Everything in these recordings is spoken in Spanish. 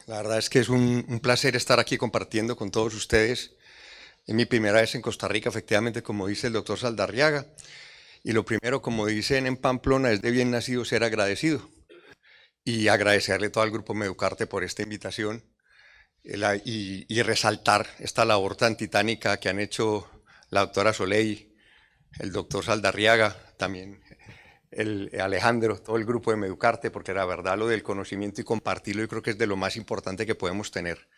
La verdad es que es un placer estar aquí compartiendo con todos ustedes. Es mi primera vez en Costa Rica, efectivamente, como dice el doctor Saldarriaga. Y lo primero, como dicen en Pamplona, es de bien nacido ser agradecido. Y agradecerle todo al Grupo Meducarte por esta invitación y resaltar esta labor tan titánica que han hecho la doctora Soleil, el doctor Saldarriaga, también el Alejandro, todo el grupo de Meducarte, porque la verdad lo del conocimiento y compartirlo yo creo que es de lo más importante que podemos tener.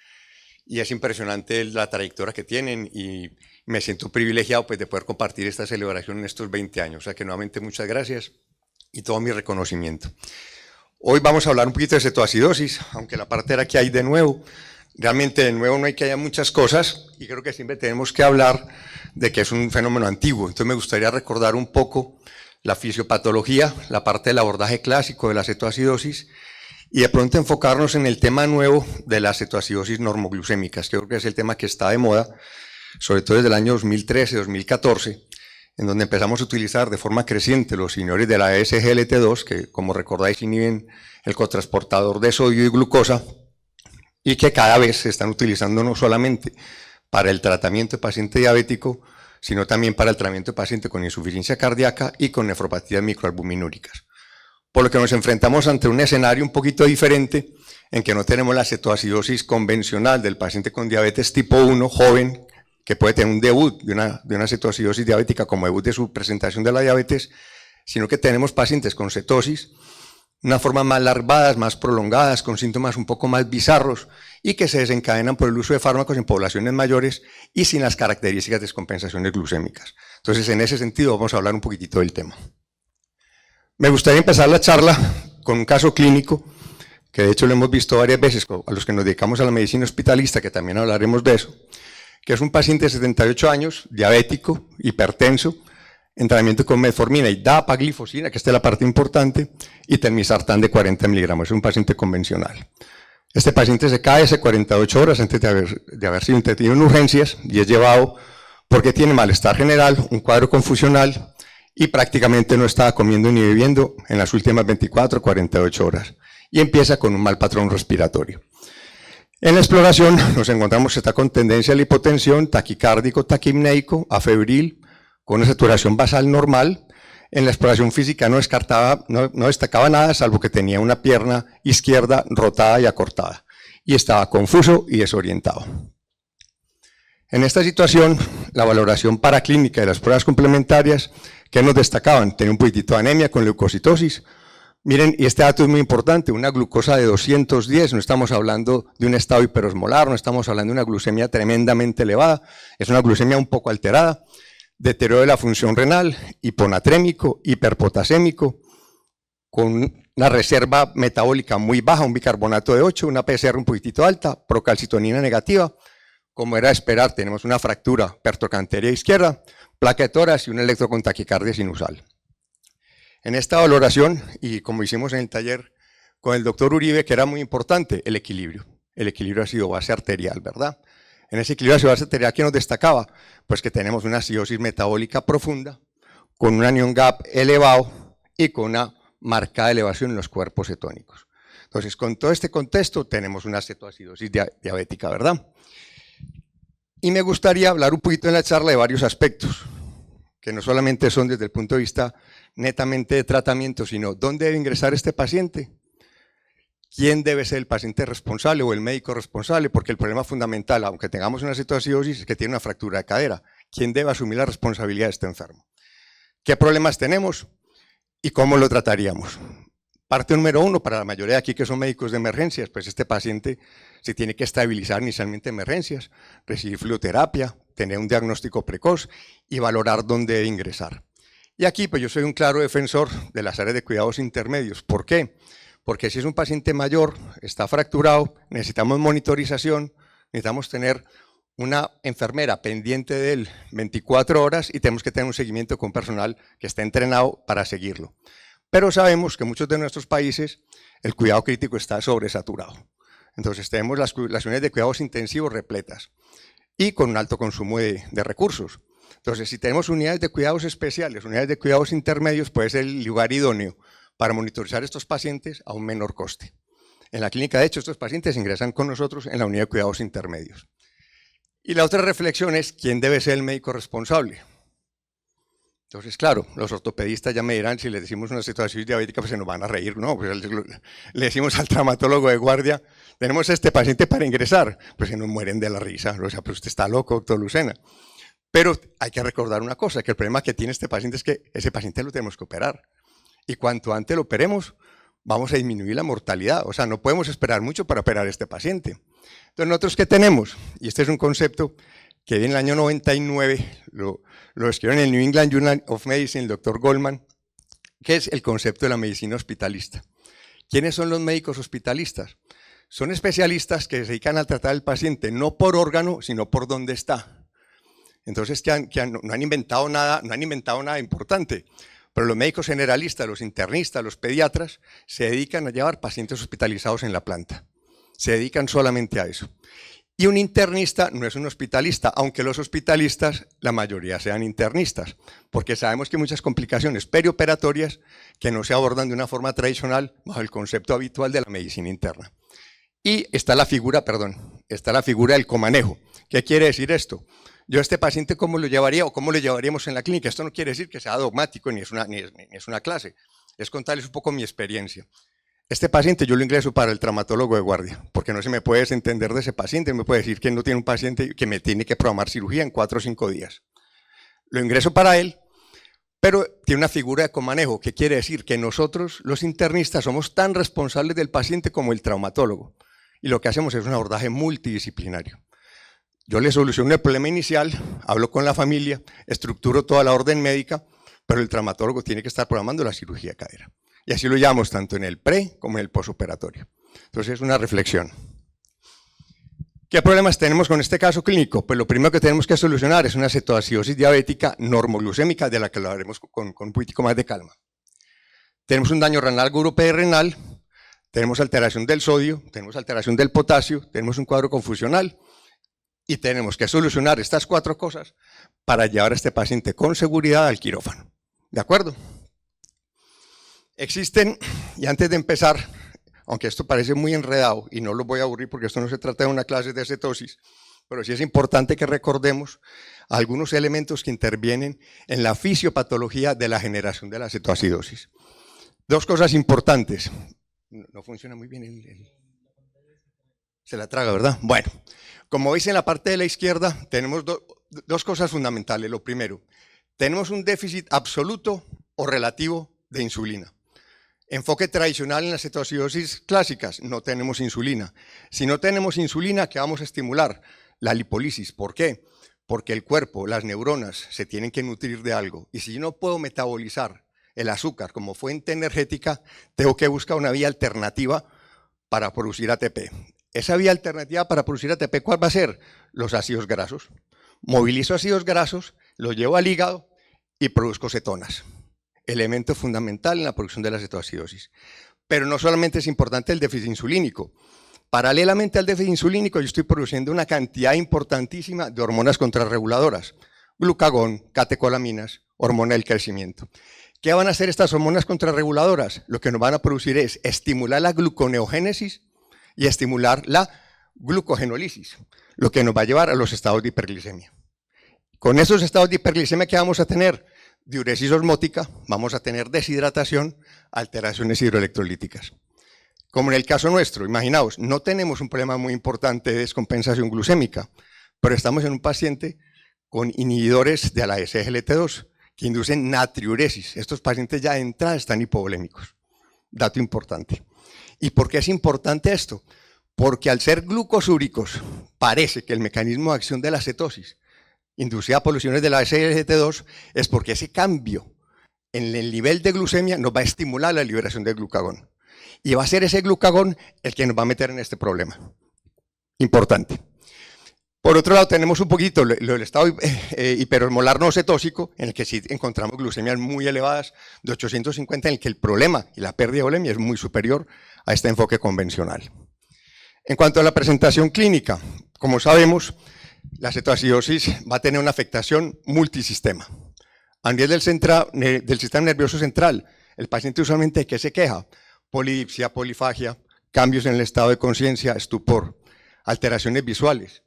Y es impresionante la trayectoria que tienen y me siento privilegiado pues, de poder compartir esta celebración en estos 20 años. O sea que nuevamente muchas gracias y todo mi reconocimiento. Hoy vamos a hablar un poquito de cetoacidosis, aunque la parte era que hay de nuevo. Realmente de nuevo no hay que haya muchas cosas y creo que siempre tenemos que hablar de que es un fenómeno antiguo. Entonces me gustaría recordar un poco la fisiopatología, la parte del abordaje clásico de la cetoacidosis y de pronto enfocarnos en el tema nuevo de las cetoacidosis normoglucémicas, que creo que es el tema que está de moda, sobre todo desde el año 2013-2014, en donde empezamos a utilizar de forma creciente los inhibidores de la SGLT2, que como recordáis inhiben el cotransportador de sodio y glucosa, y que cada vez se están utilizando no solamente para el tratamiento de paciente diabético, sino también para el tratamiento de paciente con insuficiencia cardíaca y con nefropatías microalbuminúricas. Por lo que nos enfrentamos ante un escenario un poquito diferente, en que no tenemos la cetoacidosis convencional del paciente con diabetes tipo 1, joven, que puede tener un debut de una cetoacidosis diabética como debut de su presentación de la diabetes, sino que tenemos pacientes con cetosis, una forma más larvadas, más prolongadas, con síntomas un poco más bizarros y que se desencadenan por el uso de fármacos en poblaciones mayores y sin las características de descompensaciones glucémicas. Entonces, en ese sentido, vamos a hablar un poquitito del tema. Me gustaría empezar la charla con un caso clínico, que de hecho lo hemos visto varias veces a los que nos dedicamos a la medicina hospitalista, que también hablaremos de eso, que es un paciente de 78 años, diabético, hipertenso, en tratamiento con metformina y dapaglifosina, que esta es la parte importante, y telmisartán de 40 miligramos, es un paciente convencional. Este paciente se cae hace 48 horas antes de haber sido intervenido en urgencias y es llevado porque tiene malestar general, un cuadro confusional y prácticamente no estaba comiendo ni bebiendo en las últimas 24 o 48 horas y empieza con un mal patrón respiratorio. En la exploración nos encontramos que está con tendencia a la hipotensión, taquicárdico, taquipneico, afebril, con una saturación basal normal. En la exploración física no destacaba nada, salvo que tenía una pierna izquierda rotada y acortada, y estaba confuso y desorientado. En esta situación, la valoración paraclínica de las pruebas complementarias que nos destacaban, tenía un poquitito de anemia con leucocitosis. Miren, y este dato es muy importante, una glucosa de 210, no estamos hablando de un estado hiperosmolar, no estamos hablando de una glucemia tremendamente elevada, es una glucemia un poco alterada, deterioro de la función renal, hiponatrémico, hiperpotasémico, con una reserva metabólica muy baja, un bicarbonato de 8, una PCR un poquitito alta, procalcitonina negativa. Como era de esperar, tenemos una fractura pertocanteria izquierda, placa de tórax y un electro con taquicardia sinusal. En esta valoración, y como hicimos en el taller con el doctor Uribe, que era muy importante, el equilibrio. El equilibrio ácido base arterial, ¿verdad? En ese equilibrio ácido base arterial, ¿qué nos destacaba? Pues que tenemos una acidosis metabólica profunda, con un anion gap elevado y con una marcada elevación en los cuerpos cetónicos. Entonces, con todo este contexto, tenemos una cetoacidosis diabética, ¿verdad? Y me gustaría hablar un poquito en la charla de varios aspectos, que no solamente son desde el punto de vista netamente de tratamiento, sino dónde debe ingresar este paciente, quién debe ser el paciente responsable o el médico responsable, porque el problema fundamental, aunque tengamos una cetoacidosis, es que tiene una fractura de cadera. ¿Quién debe asumir la responsabilidad de este enfermo? ¿Qué problemas tenemos y cómo lo trataríamos? Parte número 1, para la mayoría de aquí que son médicos de emergencias, pues este paciente se tiene que estabilizar inicialmente en emergencias, recibir fluoterapia, tener un diagnóstico precoz y valorar dónde debe ingresar. Y aquí pues yo soy un claro defensor de las áreas de cuidados intermedios. ¿Por qué? Porque si es un paciente mayor, está fracturado, necesitamos monitorización, necesitamos tener una enfermera pendiente de él 24 horas y tenemos que tener un seguimiento con personal que esté entrenado para seguirlo. Pero sabemos que en muchos de nuestros países el cuidado crítico está sobresaturado. Entonces tenemos las unidades de cuidados intensivos repletas y con un alto consumo de recursos. Entonces, si tenemos unidades de cuidados especiales, unidades de cuidados intermedios, puede ser el lugar idóneo para monitorizar estos pacientes a un menor coste. En la clínica, de hecho, estos pacientes ingresan con nosotros en la unidad de cuidados intermedios. Y la otra reflexión es, ¿quién debe ser el médico responsable? Entonces, claro, los ortopedistas ya me dirán, si les decimos una situación diabética, pues se nos van a reír, ¿no? Pues le decimos al traumatólogo de guardia, tenemos este paciente para ingresar, pues se nos mueren de la risa, o sea, pero usted está loco, doctor Lucena. Pero hay que recordar una cosa, que el problema que tiene este paciente es que ese paciente lo tenemos que operar. Y cuanto antes lo operemos, vamos a disminuir la mortalidad. O sea, no podemos esperar mucho para operar a este paciente. Entonces, ¿nosotros qué tenemos? Y este es un concepto que en el año 99 lo escribió en el New England Journal of Medicine el doctor Goldman, que es el concepto de la medicina hospitalista. ¿Quiénes son los médicos hospitalistas? Son especialistas que se dedican a tratar al paciente no por órgano, sino por dónde está. Entonces, no han inventado nada importante. Pero los médicos generalistas, los internistas, los pediatras, se dedican a llevar pacientes hospitalizados en la planta. Se dedican solamente a eso. Y un internista no es un hospitalista, aunque los hospitalistas, la mayoría sean internistas, porque sabemos que hay muchas complicaciones perioperatorias que no se abordan de una forma tradicional bajo el concepto habitual de la medicina interna. Y está la figura del comanejo. ¿Qué quiere decir esto? Yo a este paciente, ¿cómo lo llevaría o cómo lo llevaríamos en la clínica? Esto no quiere decir que sea dogmático ni es una clase, es contarles un poco mi experiencia. Este paciente yo lo ingreso para el traumatólogo de guardia, porque no se me puede desentender de ese paciente, me puede decir que no tiene un paciente que me tiene que programar cirugía en 4 o 5 días. Lo ingreso para él, pero tiene una figura de comanejo, que quiere decir que nosotros, los internistas, somos tan responsables del paciente como el traumatólogo. Y lo que hacemos es un abordaje multidisciplinario. Yo le soluciono el problema inicial, hablo con la familia, estructuro toda la orden médica, pero el traumatólogo tiene que estar programando la cirugía de cadera. Y así lo llamamos tanto en el pre como en el posoperatorio. Entonces es una reflexión. ¿Qué problemas tenemos con este caso clínico? Pues lo primero que tenemos que solucionar es una cetoacidosis diabética normoglucémica, de la que hablaremos con un poquitico más de calma. Tenemos un daño renal uroperirenal, tenemos alteración del sodio, tenemos alteración del potasio, tenemos un cuadro confusional y tenemos que solucionar estas 4 cosas para llevar a este paciente con seguridad al quirófano. ¿De acuerdo? Existen, y antes de empezar, aunque esto parece muy enredado y no lo voy a aburrir porque esto no se trata de una clase de cetosis, pero sí es importante que recordemos algunos elementos que intervienen en la fisiopatología de la generación de la cetoacidosis. 2 cosas importantes. No funciona muy bien se la traga, ¿verdad? Bueno, como veis en la parte de la izquierda tenemos 2 cosas fundamentales. Lo primero, tenemos un déficit absoluto o relativo de insulina. Enfoque tradicional en las cetoacidosis clásicas, no tenemos insulina. Si no tenemos insulina, ¿qué vamos a estimular? La lipólisis. ¿Por qué? Porque el cuerpo, las neuronas, se tienen que nutrir de algo. Y si yo no puedo metabolizar el azúcar como fuente energética, tengo que buscar una vía alternativa para producir ATP. Esa vía alternativa para producir ATP, ¿cuál va a ser? Los ácidos grasos. Movilizo ácidos grasos, los llevo al hígado y produzco cetonas. Elemento fundamental en la producción de la cetoacidosis. Pero no solamente es importante el déficit insulínico. Paralelamente al déficit insulínico, yo estoy produciendo una cantidad importantísima de hormonas contrarreguladoras. Glucagón, catecolaminas, hormona del crecimiento. ¿Qué van a hacer estas hormonas contrarreguladoras? Lo que nos van a producir es estimular la gluconeogénesis y estimular la glucogenólisis, lo que nos va a llevar a los estados de hiperglicemia. Con esos estados de hiperglicemia, ¿qué vamos a tener? Diuresis osmótica, vamos a tener deshidratación, alteraciones hidroelectrolíticas. Como en el caso nuestro, imaginaos, no tenemos un problema muy importante de descompensación glucémica, pero estamos en un paciente con inhibidores de la SGLT2 que inducen natriuresis. Estos pacientes ya de entrada están hipovolémicos. Dato importante. ¿Y por qué es importante esto? Porque al ser glucosúricos, parece que el mecanismo de acción de la cetosis inducida por poluciones de la SGLT2 es porque ese cambio en el nivel de glucemia nos va a estimular la liberación del glucagón. Y va a ser ese glucagón el que nos va a meter en este problema. Importante. Por otro lado, tenemos un poquito el estado hiperosmolar no cetósico, en el que sí encontramos glucemias muy elevadas, de 850, en el que el problema y la pérdida de volemia es muy superior a este enfoque convencional. En cuanto a la presentación clínica, como sabemos, la cetoacidosis va a tener una afectación multisistema. A nivel del sistema nervioso central, el paciente usualmente ¿de qué se queja? Polidipsia, polifagia, cambios en el estado de conciencia, estupor, alteraciones visuales.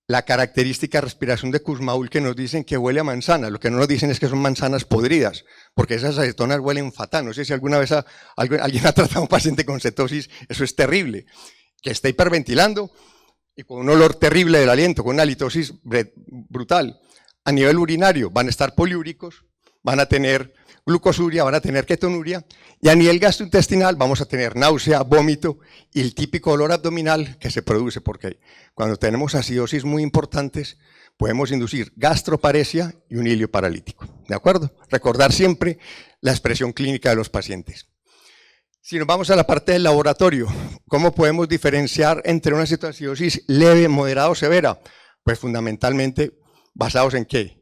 La característica respiración de Kussmaul que nos dicen que huele a manzana, lo que no nos dicen es que son manzanas podridas, porque esas acetonas huelen fatal. No sé si alguna vez alguien ha tratado a un paciente con cetosis, eso es terrible, que está hiperventilando y con un olor terrible del aliento, con una halitosis brutal. A nivel urinario van a estar poliúricos, van a tener glucosuria, van a tener ketonuria, y a nivel gastrointestinal vamos a tener náusea, vómito y el típico olor abdominal que se produce, porque cuando tenemos acidosis muy importantes podemos inducir gastroparesia y un hilio paralítico, ¿de acuerdo? Recordar siempre la expresión clínica de los pacientes. Si nos vamos a la parte del laboratorio, ¿cómo podemos diferenciar entre una cetoacidosis leve, moderada o severa? Pues fundamentalmente basados en ¿qué?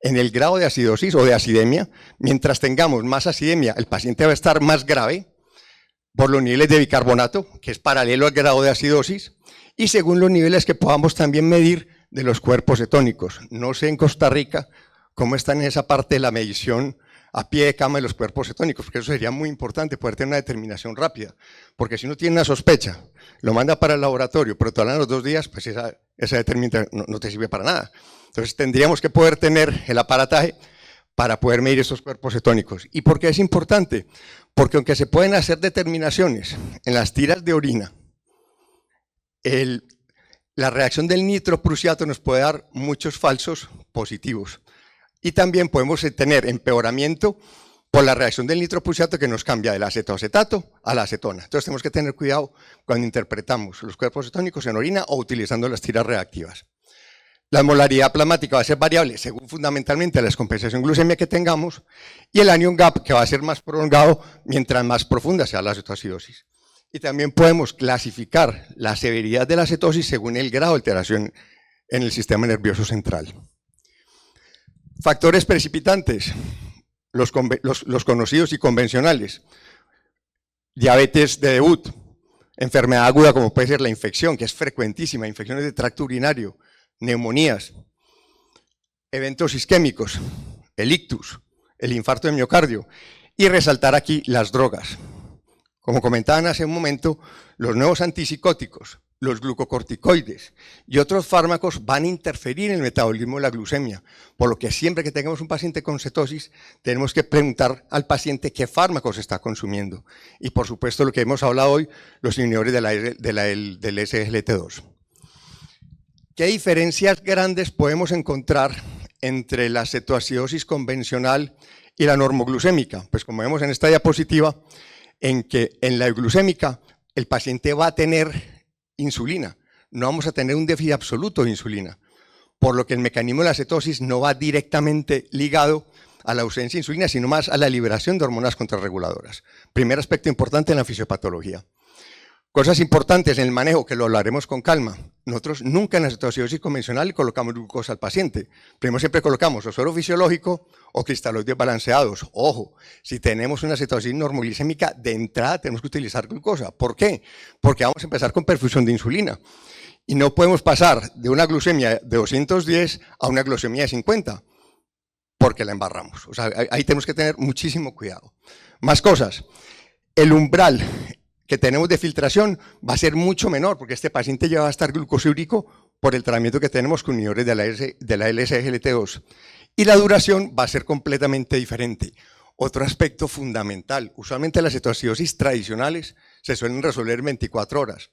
En el grado de acidosis o de acidemia. Mientras tengamos más acidemia, el paciente va a estar más grave por los niveles de bicarbonato, que es paralelo al grado de acidosis, y según los niveles que podamos también medir de los cuerpos cetónicos. No sé en Costa Rica cómo están en esa parte de la medición a pie de cama de los cuerpos cetónicos, porque eso sería muy importante, poder tener una determinación rápida, porque si uno tiene una sospecha, lo manda para el laboratorio, pero te hablan los 2 días, pues esa determinación no te sirve para nada. Entonces tendríamos que poder tener el aparataje para poder medir esos cuerpos cetónicos. ¿Y por qué es importante? Porque aunque se pueden hacer determinaciones en las tiras de orina, la reacción del nitroprusiato nos puede dar muchos falsos positivos. Y también podemos tener empeoramiento por la reacción del nitroprusiato que nos cambia del acetoacetato a la acetona. Entonces tenemos que tener cuidado cuando interpretamos los cuerpos cetónicos en orina o utilizando las tiras reactivas. La molaridad plasmática va a ser variable según fundamentalmente la descompensación glucemia que tengamos y el anion gap que va a ser más prolongado mientras más profunda sea la cetoacidosis. Y también podemos clasificar la severidad de la cetosis según el grado de alteración en el sistema nervioso central. Factores precipitantes, los conocidos y convencionales. Diabetes de debut, enfermedad aguda como puede ser la infección, que es frecuentísima, infecciones de tracto urinario, neumonías, eventos isquémicos, el ictus, el infarto de miocardio, y resaltar aquí las drogas. Como comentaban hace un momento, los nuevos antipsicóticos, los glucocorticoides y otros fármacos van a interferir en el metabolismo de la glucemia, por lo que siempre que tengamos un paciente con cetosis, tenemos que preguntar al paciente qué fármacos está consumiendo. Y por supuesto lo que hemos hablado hoy, los inhibidores del SGLT2. ¿Qué diferencias grandes podemos encontrar entre la cetoacidosis convencional y la normoglucémica? Pues como vemos en esta diapositiva, en que en la euglucémica el paciente va a tener insulina, no vamos a tener un déficit absoluto de insulina, por lo que el mecanismo de la cetosis no va directamente ligado a la ausencia de insulina, sino más a la liberación de hormonas contrarreguladoras. Primer aspecto importante en la fisiopatología. Cosas importantes en el manejo, que lo hablaremos con calma. Nosotros nunca en la cetoacidosis convencional le colocamos glucosa al paciente. Primero siempre colocamos o suero fisiológico o cristaloides balanceados. Ojo, si tenemos una cetoacidosis normoglicémica, de entrada tenemos que utilizar glucosa. ¿Por qué? Porque vamos a empezar con perfusión de insulina. Y no podemos pasar de una glucemia de 210 a una glucemia de 50, porque la embarramos. O sea, ahí tenemos que tener muchísimo cuidado. Más cosas. El umbral que tenemos de filtración va a ser mucho menor, porque este paciente ya va a estar glucosúrico por el tratamiento que tenemos con inhibidores de la LSGLT2. Y la duración va a ser completamente diferente. Otro aspecto fundamental, usualmente las cetoacidosis tradicionales se suelen resolver en 24 horas.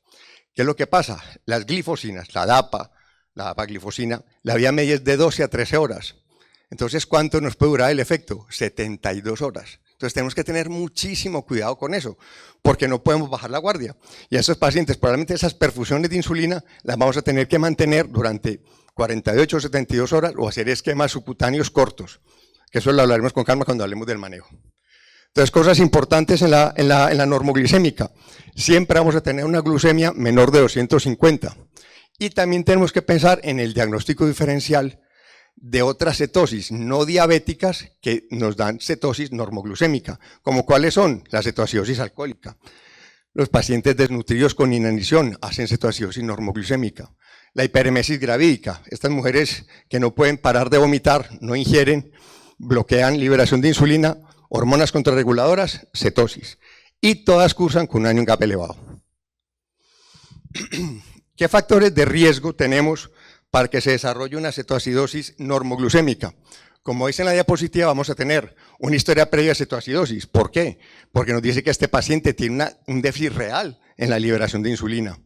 ¿Qué es lo que pasa? Las glifosinas, la dapaglifosina, la vía media es de 12 a 13 horas. Entonces, ¿cuánto nos puede durar el efecto? 72 horas. Entonces tenemos que tener muchísimo cuidado con eso, porque no podemos bajar la guardia. Y a esos pacientes, probablemente esas perfusiones de insulina las vamos a tener que mantener durante 48 o 72 horas o hacer esquemas subcutáneos cortos, que eso lo hablaremos con calma cuando hablemos del manejo. Entonces, cosas importantes en la normoglicémica. Siempre vamos a tener una glucemia menor de 250. Y también tenemos que pensar en el diagnóstico diferencial de otras cetosis no diabéticas que nos dan cetosis normoglucémica, como cuáles son la cetoacidosis alcohólica. Los pacientes desnutridos con inanición hacen cetoacidosis normoglucémica. La hiperemesis gravídica, estas mujeres que no pueden parar de vomitar, no ingieren, bloquean liberación de insulina, hormonas contrarreguladoras, cetosis. y todas cursan con un anion gap elevado. ¿Qué factores de riesgo tenemos para que se desarrolle una cetoacidosis normoglucémica? Como dice en la diapositiva, vamos a tener una historia previa de cetoacidosis. ¿Por qué? Porque nos dice que este paciente tiene un déficit real en la liberación de insulina.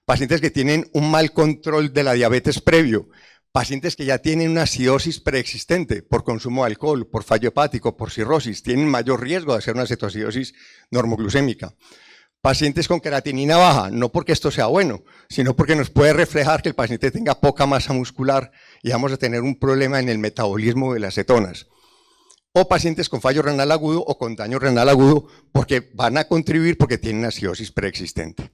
Pacientes que tienen un mal control de la diabetes previo, pacientes que ya tienen una acidosis preexistente por consumo de alcohol, por fallo hepático, por cirrosis, tienen mayor riesgo de hacer una cetoacidosis normoglucémica. Pacientes con creatinina baja, no porque esto sea bueno, sino porque nos puede reflejar que el paciente tenga poca masa muscular y vamos a tener un problema en el metabolismo de las cetonas. O pacientes con fallo renal agudo o con daño renal agudo porque van a contribuir porque tienen acidosis preexistente.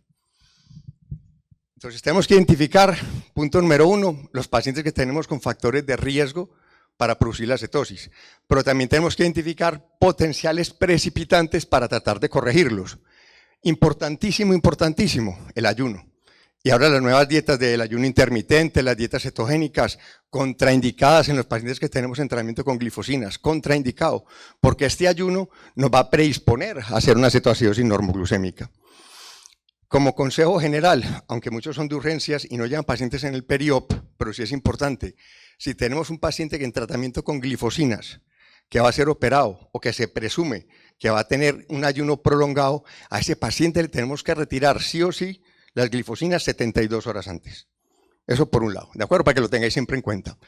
Entonces tenemos que identificar, punto número 1, los pacientes que tenemos con factores de riesgo para producir la cetosis, pero también tenemos que identificar potenciales precipitantes para tratar de corregirlos. Importantísimo, importantísimo, el ayuno. Y ahora las nuevas dietas del ayuno intermitente, las dietas cetogénicas, contraindicadas en los pacientes que tenemos en tratamiento con glifosinas, contraindicado, porque este ayuno nos va a predisponer a hacer una cetoacidosis normoglucémica. Como consejo general, aunque muchos son de urgencias y no llevan pacientes en el peri-op, pero sí es importante, si tenemos un paciente que en tratamiento con glifosinas, que va a ser operado o que se presume que va a tener un ayuno prolongado, a ese paciente le tenemos que retirar sí o sí las glifosinas 72 horas antes. Eso por un lado, ¿de acuerdo? Para que lo tengáis siempre en cuenta.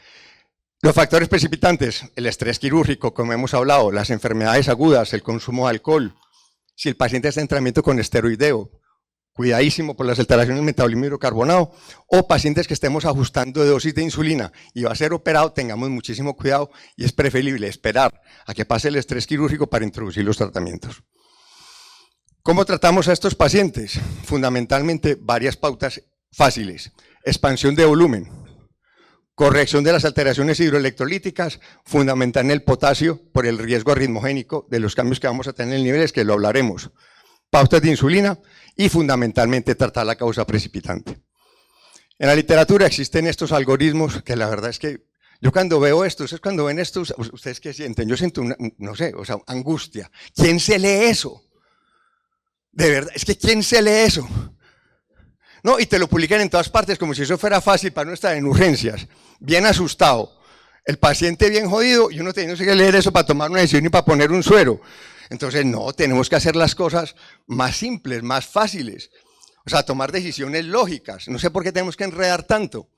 Los factores precipitantes, el estrés quirúrgico, como hemos hablado, las enfermedades agudas, el consumo de alcohol, si el paciente está en tratamiento con esteroideo, cuidadísimo por las alteraciones del metabolismo hidrocarbonado, o pacientes que estemos ajustando de dosis de insulina y va a ser operado, tengamos muchísimo cuidado y es preferible esperar a que pase el estrés quirúrgico para introducir los tratamientos. ¿Cómo tratamos a estos pacientes? Fundamentalmente varias pautas fáciles. Expansión de volumen, corrección de las alteraciones hidroelectrolíticas, fundamental en el potasio por el riesgo arritmogénico de los cambios que vamos a tener en niveles, que lo hablaremos. Pautas de insulina y fundamentalmente tratar la causa precipitante. En la literatura existen estos algoritmos que la verdad es que yo cuando veo esto, ustedes cuando ven esto, ¿ustedes qué sienten? Yo siento una, no sé, o sea, angustia. ¿Quién se lee eso? De verdad, es que ¿quién se lee eso? No, y te lo publican en todas partes como si eso fuera fácil para no estar en urgencias. Bien asustado. El paciente bien jodido y uno teniendo que leer eso para tomar una decisión y para poner un suero. Entonces, no, tenemos que hacer las cosas más simples, más fáciles. O sea, tomar decisiones lógicas. No sé por qué tenemos que enredar tanto.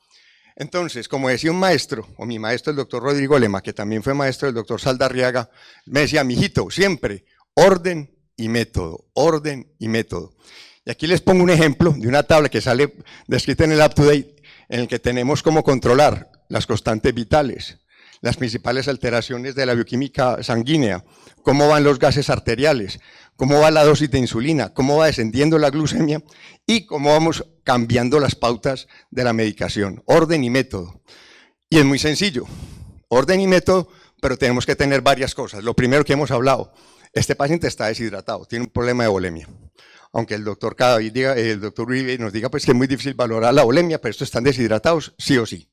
Entonces, como decía un maestro, o mi maestro, el doctor Rodrigo Lema, que también fue maestro del doctor Saldarriaga, me decía, mijito, siempre, orden y método, orden y método. Y aquí les pongo un ejemplo de una tabla que sale descrita en el UpToDate, en el que tenemos cómo controlar las constantes vitales, las principales alteraciones de la bioquímica sanguínea, cómo van los gases arteriales, cómo va la dosis de insulina, cómo va descendiendo la glucemia y cómo vamos cambiando las pautas de la medicación. Orden y método. Y es muy sencillo, orden y método, pero tenemos que tener varias cosas. Lo primero que hemos hablado, este paciente está deshidratado, tiene un problema de volemia. Aunque el doctor Cadavid diga, el doctor Uribe nos diga pues que es muy difícil valorar la volemia, pero estos están deshidratados sí o sí.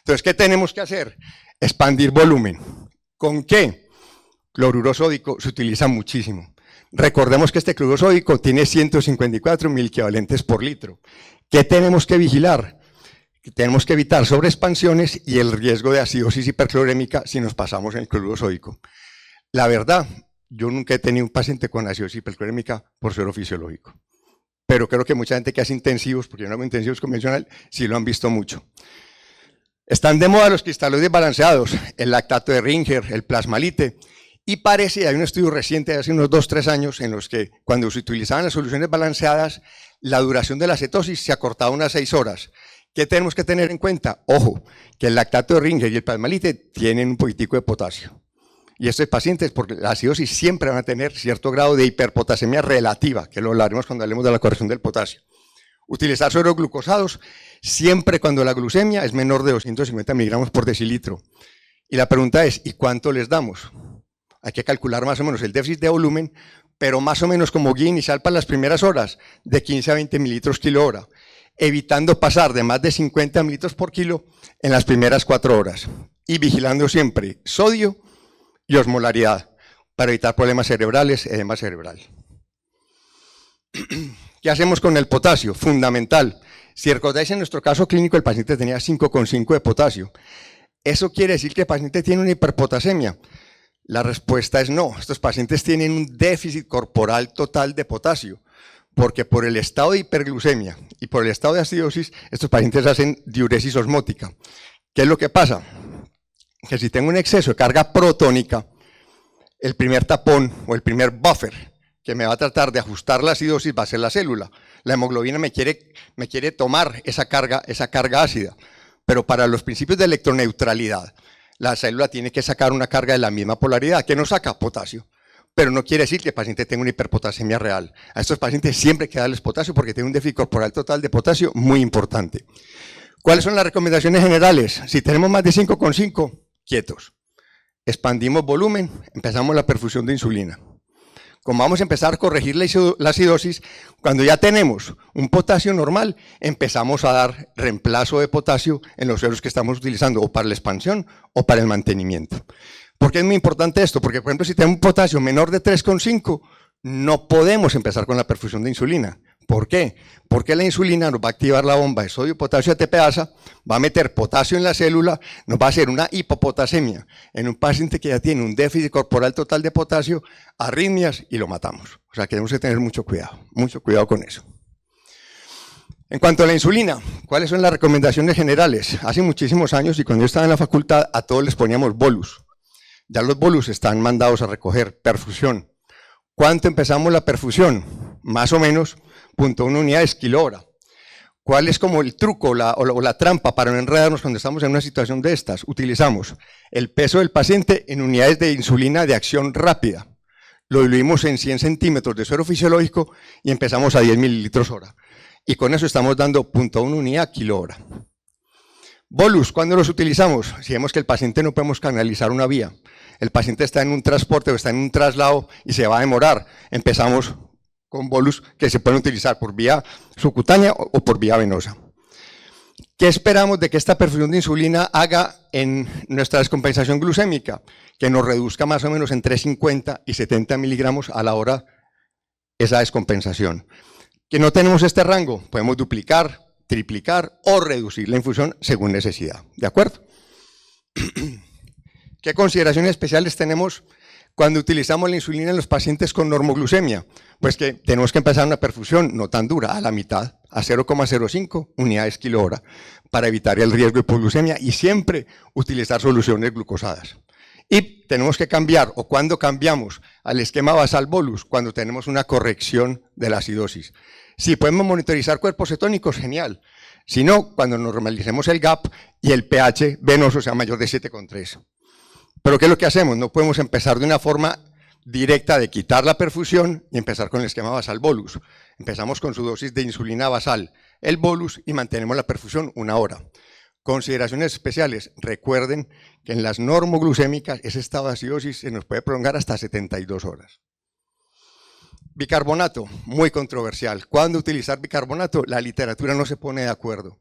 Entonces, ¿qué tenemos que hacer? Expandir volumen. ¿Con qué? Cloruro sódico se utiliza muchísimo. Recordemos que este cloruro sódico tiene 154 miliequivalentes por litro. ¿Qué tenemos que vigilar? Tenemos que evitar sobreexpansiones y el riesgo de acidosis hiperclorémica si nos pasamos en el cloruro sódico. La verdad, yo nunca he tenido un paciente con acidosis hiperclorémica por suero fisiológico. Pero creo que mucha gente que hace intensivos, porque yo no hago intensivos convencional, sí lo han visto mucho. Están de moda los cristaloides balanceados, el lactato de Ringer, el plasmalite, y parece, hay un estudio reciente de hace unos 2-3 años en los que cuando se utilizaban las soluciones balanceadas, la duración de la cetosis se acortaba unas 6 horas. ¿Qué tenemos que tener en cuenta? Ojo, que el lactato de Ringer y el plasmalite tienen un poquitico de potasio. Y estos pacientes, por la acidosis, siempre van a tener cierto grado de hiperpotasemia relativa, que lo hablaremos cuando hablemos de la corrección del potasio. Utilizar sueros glucosados siempre cuando la glucemia es menor de 250 miligramos por decilitro. Y la pregunta es, ¿y cuánto les damos? Hay que calcular más o menos el déficit de volumen, pero más o menos como guía inicial para las primeras horas, de 15 a 20 mililitros kilo hora, evitando pasar de más de 50 mililitros por kilo en las primeras 4 horas. Y vigilando siempre sodio y osmolaridad, para evitar problemas cerebrales, edema cerebral. ¿Qué hacemos con el potasio? Fundamental. Si recordáis, en nuestro caso clínico el paciente tenía 5,5 de potasio. ¿Eso quiere decir que el paciente tiene una hiperpotasemia? La respuesta es no. Estos pacientes tienen un déficit corporal total de potasio, porque por el estado de hiperglucemia y por el estado de acidosis, estos pacientes hacen diuresis osmótica. ¿Qué es lo que pasa? Que si tengo un exceso de carga protónica, el primer tapón o el primer buffer que me va a tratar de ajustar la acidosis va a ser la célula. La hemoglobina me quiere tomar esa carga ácida, pero para los principios de electroneutralidad, la célula tiene que sacar una carga de la misma polaridad. ¿Qué no saca? Potasio. Pero no quiere decir que el paciente tenga una hiperpotasemia real. A estos pacientes siempre hay que darles potasio porque tienen un déficit corporal total de potasio muy importante. ¿Cuáles son las recomendaciones generales? Si tenemos más de 5,5, quietos. Expandimos volumen, empezamos la perfusión de insulina. Como vamos a empezar a corregir la acidosis, cuando ya tenemos un potasio normal, empezamos a dar reemplazo de potasio en los sueros que estamos utilizando, o para la expansión o para el mantenimiento. ¿Por qué es muy importante esto? Porque, por ejemplo, si tenemos un potasio menor de 3,5, no podemos empezar con la perfusión de insulina. ¿Por qué? Porque la insulina nos va a activar la bomba de sodio-potasio ATPasa, va a meter potasio en la célula, nos va a hacer una hipopotasemia en un paciente que ya tiene un déficit corporal total de potasio, arritmias y lo matamos. O sea, que tenemos que tener mucho cuidado con eso. En cuanto a la insulina, ¿cuáles son las recomendaciones generales? Hace muchísimos años, y cuando yo estaba en la facultad, a todos les poníamos bolus. Ya los bolus están mandados a recoger perfusión. ¿Cuánto empezamos la perfusión? Más o menos 0,1 unidades kilóhora. ¿Cuál es como el truco o la trampa para no enredarnos cuando estamos en una situación de estas? Utilizamos el peso del paciente en unidades de insulina de acción rápida. Lo diluimos en 100 centímetros de suero fisiológico y empezamos a 10 mililitros hora. Y con eso estamos dando 0,1 unidad kilóhora. Bolus, ¿cuándo los utilizamos? Si vemos que el paciente no podemos canalizar una vía, el paciente está en un transporte o está en un traslado y se va a demorar, empezamos con bolus que se pueden utilizar por vía subcutánea o por vía venosa. ¿Qué esperamos de que esta perfusión de insulina haga en nuestra descompensación glucémica? Que nos reduzca más o menos entre 50 y 70 miligramos a la hora esa descompensación. Que no tenemos este rango, podemos duplicar, triplicar o reducir la infusión según necesidad. ¿De acuerdo? ¿Qué consideraciones especiales tenemos cuando utilizamos la insulina en los pacientes con normoglucemia? Pues que tenemos que empezar una perfusión no tan dura, a la mitad, a 0,05 unidades kilóhora, para evitar el riesgo de hipoglucemia y siempre utilizar soluciones glucosadas. Y tenemos que cambiar, o cuando cambiamos al esquema basal bolus, cuando tenemos una corrección de la acidosis. Si podemos monitorizar cuerpos cetónicos, genial. Si no, cuando normalicemos el GAP y el pH venoso sea mayor de 7,3. Pero ¿qué es lo que hacemos? No podemos empezar de una forma directa de quitar la perfusión y empezar con el esquema basal bolus. Empezamos con su dosis de insulina basal, el bolus, y mantenemos la perfusión 1 hora. Consideraciones especiales, recuerden que en las normoglucémicas ese estado de acidosis se nos puede prolongar hasta 72 horas. Bicarbonato, muy controversial. ¿Cuándo utilizar bicarbonato? La literatura no se pone de acuerdo.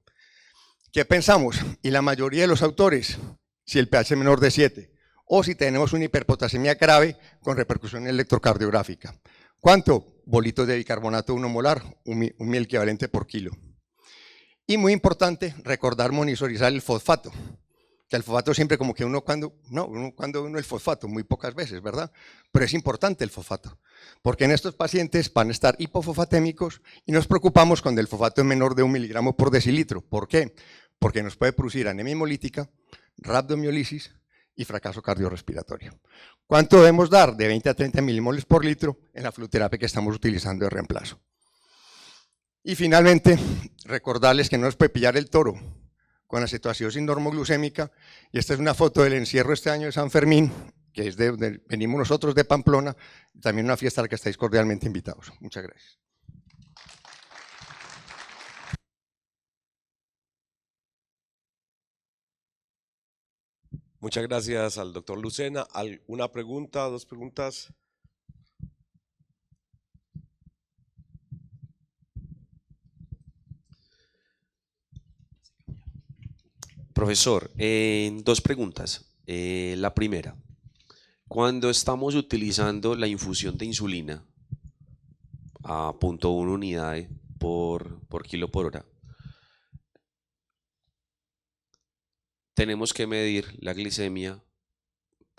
¿Qué pensamos? Y la mayoría de los autores, si el pH es menor de 7, o si tenemos una hiperpotasemia grave con repercusión electrocardiográfica. ¿Cuánto? Bolitos de bicarbonato 1 molar, un mil equivalente por kilo. Y muy importante, recordar monitorizar el fosfato. Que el fosfato siempre como que cuando uno el fosfato, muy pocas veces, ¿verdad? Pero es importante el fosfato, porque en estos pacientes van a estar hipofosfatémicos y nos preocupamos cuando el fosfato es menor de 1 miligramo por decilitro. ¿Por qué? Porque nos puede producir anemia hemolítica, rhabdomiolisis y fracaso cardiorrespiratorio. ¿Cuánto debemos dar? De 20 a 30 milimoles por litro en la fluterapia que estamos utilizando de reemplazo. Y finalmente, recordarles que no nos puede pillar el toro con la situación normoglucémica, y esta es una foto del encierro este año de San Fermín, que es de donde venimos nosotros de Pamplona, también una fiesta a la que estáis cordialmente invitados. Muchas gracias. Muchas gracias al doctor Lucena. ¿Alguna pregunta, dos preguntas? Profesor, dos preguntas. La primera, cuando estamos utilizando la infusión de insulina, a 0.1 unidades por kilo por hora. Tenemos que medir la glicemia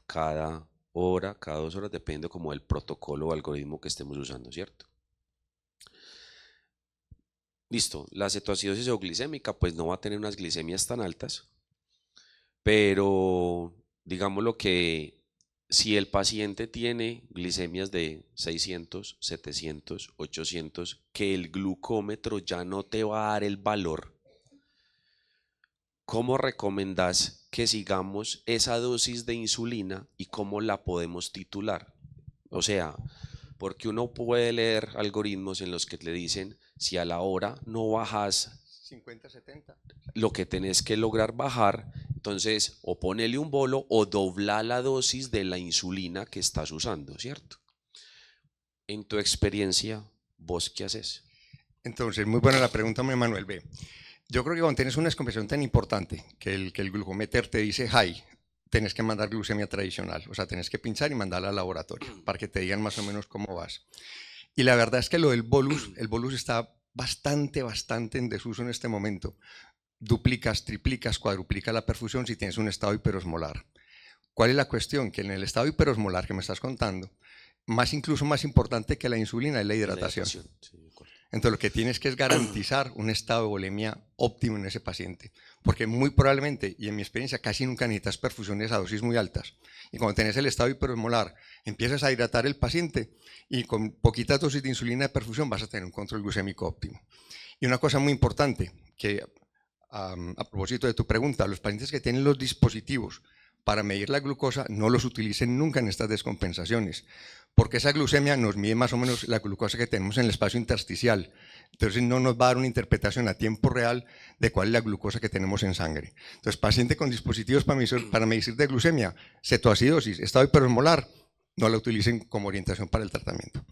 cada hora, cada 2 horas, depende como del protocolo o algoritmo que estemos usando, ¿cierto? Listo, la cetoacidosis euglicémica pues no va a tener unas glicemias tan altas, pero digámoslo que si el paciente tiene glicemias de 600, 700, 800, que el glucómetro ya no te va a dar el valor, ¿cómo recomendás que sigamos esa dosis de insulina y cómo la podemos titular? O sea, porque uno puede leer algoritmos en los que le dicen, si a la hora no bajas 50, 70. lo que tenés que lograr bajar, entonces o ponele un bolo o dobla la dosis de la insulina que estás usando, ¿cierto? En tu experiencia, ¿vos qué haces? Entonces, muy buena la pregunta, Manuel B. Yo creo que cuando tienes una descompensación tan importante que el glucómetro te dice high, tenés que mandar glucemia tradicional, o sea, tenés que pinchar y mandarla al laboratorio para que te digan más o menos cómo vas. Y la verdad es que lo del bolus, el bolus está bastante en desuso en este momento. Duplicas, triplicas, cuadruplicas la perfusión si tienes un estado hiperosmolar. ¿Cuál es la cuestión? Que en el estado hiperosmolar que me estás contando, incluso más importante que la insulina es la hidratación. Sí, de acuerdo. Entonces lo que tienes que es garantizar un estado de volemia óptimo en ese paciente, porque muy probablemente, y en mi experiencia, casi nunca necesitas perfusiones a dosis muy altas. Y cuando tenés el estado hiperosmolar, empiezas a hidratar el paciente y con poquitas dosis de insulina de perfusión vas a tener un control glucémico óptimo. Y una cosa muy importante, que a propósito de tu pregunta, los pacientes que tienen los dispositivos para medir la glucosa no los utilicen nunca en estas descompensaciones, porque esa glucemia nos mide más o menos la glucosa que tenemos en el espacio intersticial. Entonces no nos va a dar una interpretación a tiempo real de cuál es la glucosa que tenemos en sangre. Entonces, paciente con dispositivos para medir de glucemia, cetoacidosis, estado hiperosmolar, no la utilicen como orientación para el tratamiento.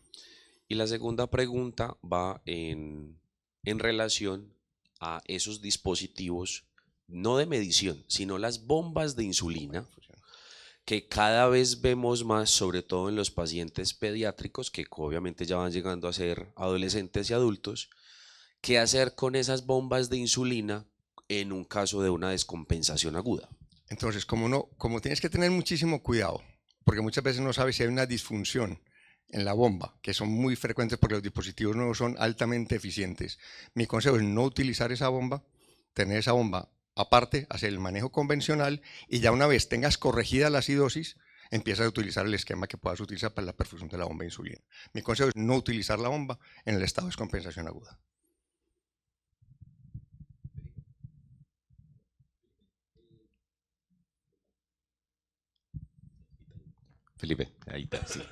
Y la segunda pregunta va en relación a esos dispositivos, no de medición, sino las bombas de insulina, que cada vez vemos más, sobre todo en los pacientes pediátricos, que obviamente ya van llegando a ser adolescentes y adultos. ¿Qué hacer con esas bombas de insulina en un caso de una descompensación aguda? Entonces, como tienes que tener muchísimo cuidado, porque muchas veces no sabes si hay una disfunción en la bomba, que son muy frecuentes porque los dispositivos nuevos son altamente eficientes. Mi consejo es no utilizar esa bomba, tener esa bomba aparte, hacer el manejo convencional y ya una vez tengas corregida la acidosis, empiezas a utilizar el esquema que puedas utilizar para la perfusión de la bomba de insulina. Mi consejo es no utilizar la bomba en el estado de descompensación aguda. Felipe, ahí está, sí.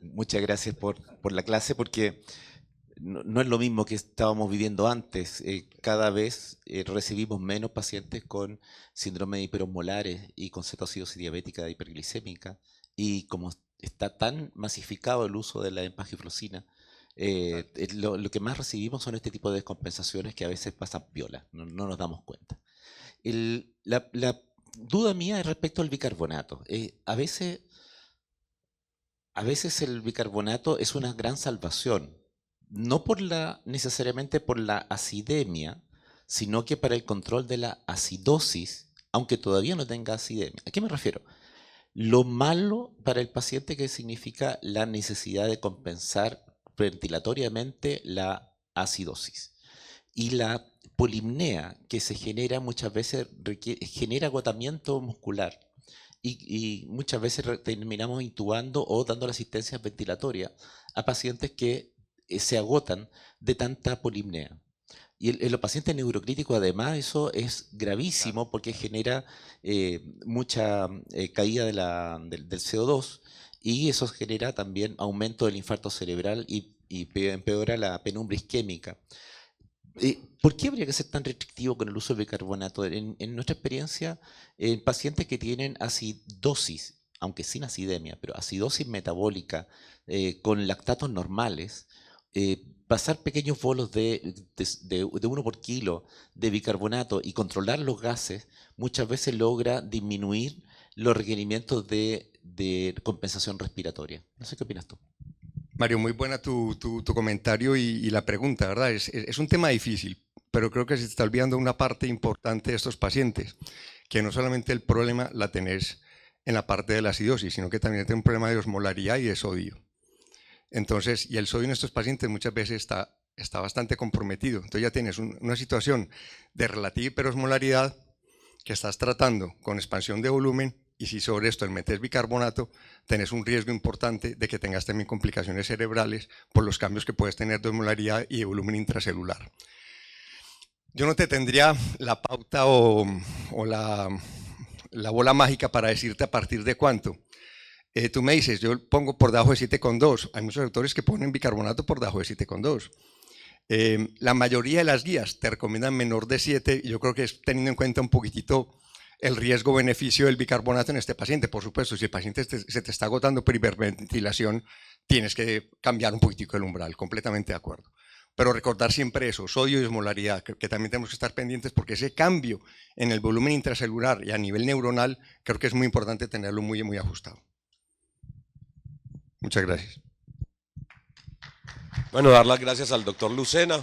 Muchas gracias por la clase, porque no es lo mismo que estábamos viviendo antes. Cada vez recibimos menos pacientes con síndrome de hiperosmolares y con cetoacidosis diabética hiperglicémica, y como está tan masificado el uso de la empagliflozina, lo que más recibimos son este tipo de descompensaciones que a veces pasan piola, no nos damos cuenta. La duda mía es respecto al bicarbonato. A veces el bicarbonato es una gran salvación, no necesariamente por la acidemia, sino que para el control de la acidosis, aunque todavía no tenga acidemia. ¿A qué me refiero? Lo malo para el paciente, que significa la necesidad de compensar ventilatoriamente la acidosis. Y la polimnea que se genera muchas veces genera agotamiento muscular. Y muchas veces terminamos intubando o dando la asistencia ventilatoria a pacientes que se agotan de tanta polimnea. Y en los pacientes neurocríticos, además, eso es gravísimo porque genera mucha caída del CO2, y eso genera también aumento del infarto cerebral y empeora la penumbra isquémica. ¿Por qué habría que ser tan restrictivo con el uso de bicarbonato? En nuestra experiencia, en pacientes que tienen acidosis, aunque sin acidemia, pero acidosis metabólica con lactatos normales, pasar pequeños bolos de 1 por kilo de bicarbonato y controlar los gases muchas veces logra disminuir los requerimientos de compensación respiratoria. No sé qué opinas tú. Mario, muy buena tu comentario y la pregunta, ¿verdad? Es un tema difícil, pero creo que se está olvidando una parte importante de estos pacientes, que no solamente el problema la tenés en la parte de la acidosis, sino que también tiene un problema de osmolaridad y de sodio. Entonces, y el sodio en estos pacientes muchas veces está bastante comprometido. Entonces ya tienes una situación de relativa hiperosmolaridad que estás tratando con expansión de volumen, y si sobre esto le metes bicarbonato, tenés un riesgo importante de que tengas también complicaciones cerebrales por los cambios que puedes tener de osmolaridad y de volumen intracelular. Yo no te tendría la pauta o la bola mágica para decirte a partir de cuánto. Tú me dices, yo pongo por debajo de 7,2. Hay muchos autores que ponen bicarbonato por debajo de 7,2. La mayoría de las guías te recomiendan menor de 7, y yo creo que es teniendo en cuenta un poquitito el riesgo-beneficio del bicarbonato en este paciente. Por supuesto, si el paciente se te está agotando por hiperventilación, tienes que cambiar un poquitico el umbral, completamente de acuerdo. Pero recordar siempre eso, sodio y osmolaridad, que también tenemos que estar pendientes, porque ese cambio en el volumen intracelular y a nivel neuronal, creo que es muy importante tenerlo muy, muy ajustado. Muchas gracias. Bueno, dar las gracias al doctor Lucena.